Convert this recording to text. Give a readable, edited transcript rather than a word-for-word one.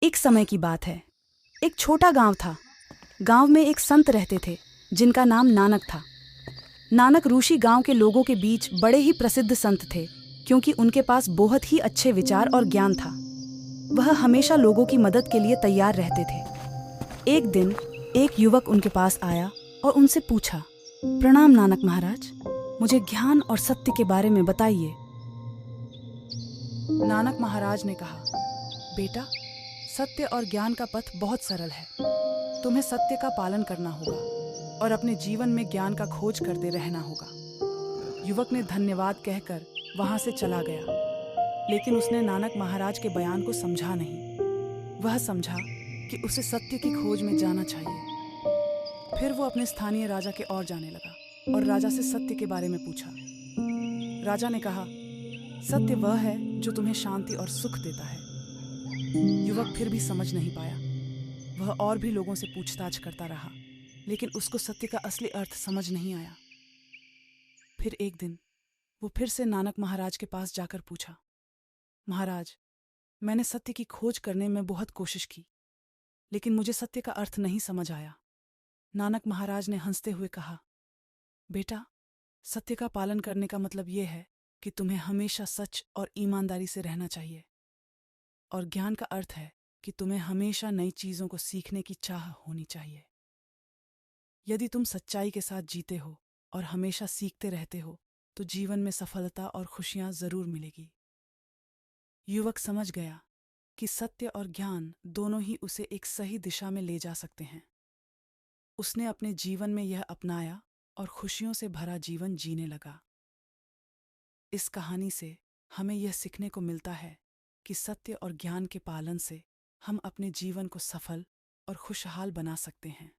एक समय की बात है। एक छोटा गांव था। गांव में एक संत रहते थे जिनका नाम नानक था। नानक ऋषि गांव के लोगों के बीच बड़े ही प्रसिद्ध संत थे, क्योंकि उनके पास बहुत ही अच्छे विचार और ज्ञान था। वह हमेशा लोगों की मदद के लिए तैयार रहते थे। एक दिन एक युवक उनके पास आया और उनसे पूछा, प्रणाम नानक महाराज, मुझे ज्ञान और सत्य के बारे में बताइए। नानक महाराज ने कहा, बेटा, सत्य और ज्ञान का पथ बहुत सरल है। तुम्हें सत्य का पालन करना होगा और अपने जीवन में ज्ञान का खोज करते रहना होगा। युवक ने धन्यवाद कहकर वहां से चला गया, लेकिन उसने नानक महाराज के बयान को समझा नहीं। वह समझा कि उसे सत्य की खोज में जाना चाहिए। फिर वो अपने स्थानीय राजा के ओर जाने लगा और राजा से सत्य के बारे में पूछा। राजा ने कहा, सत्य वह है जो तुम्हें शांति और सुख देता है। युवक फिर भी समझ नहीं पाया। वह और भी लोगों से पूछताछ करता रहा, लेकिन उसको सत्य का असली अर्थ समझ नहीं आया। फिर एक दिन वो फिर से नानक महाराज के पास जाकर पूछा, महाराज, मैंने सत्य की खोज करने में बहुत कोशिश की, लेकिन मुझे सत्य का अर्थ नहीं समझ आया। नानक महाराज ने हंसते हुए कहा, बेटा, सत्य का पालन करने का मतलब यह है कि तुम्हें हमेशा सच और ईमानदारी से रहना चाहिए। और ज्ञान का अर्थ है कि तुम्हें हमेशा नई चीजों को सीखने की चाह होनी चाहिए। यदि तुम सच्चाई के साथ जीते हो और हमेशा सीखते रहते हो, तो जीवन में सफलता और खुशियां जरूर मिलेगी। युवक समझ गया कि सत्य और ज्ञान दोनों ही उसे एक सही दिशा में ले जा सकते हैं। उसने अपने जीवन में यह अपनाया और खुशियों से भरा जीवन जीने लगा। इस कहानी से हमें यह सीखने को मिलता है कि सत्य और ज्ञान के पालन से हम अपने जीवन को सफल और खुशहाल बना सकते हैं।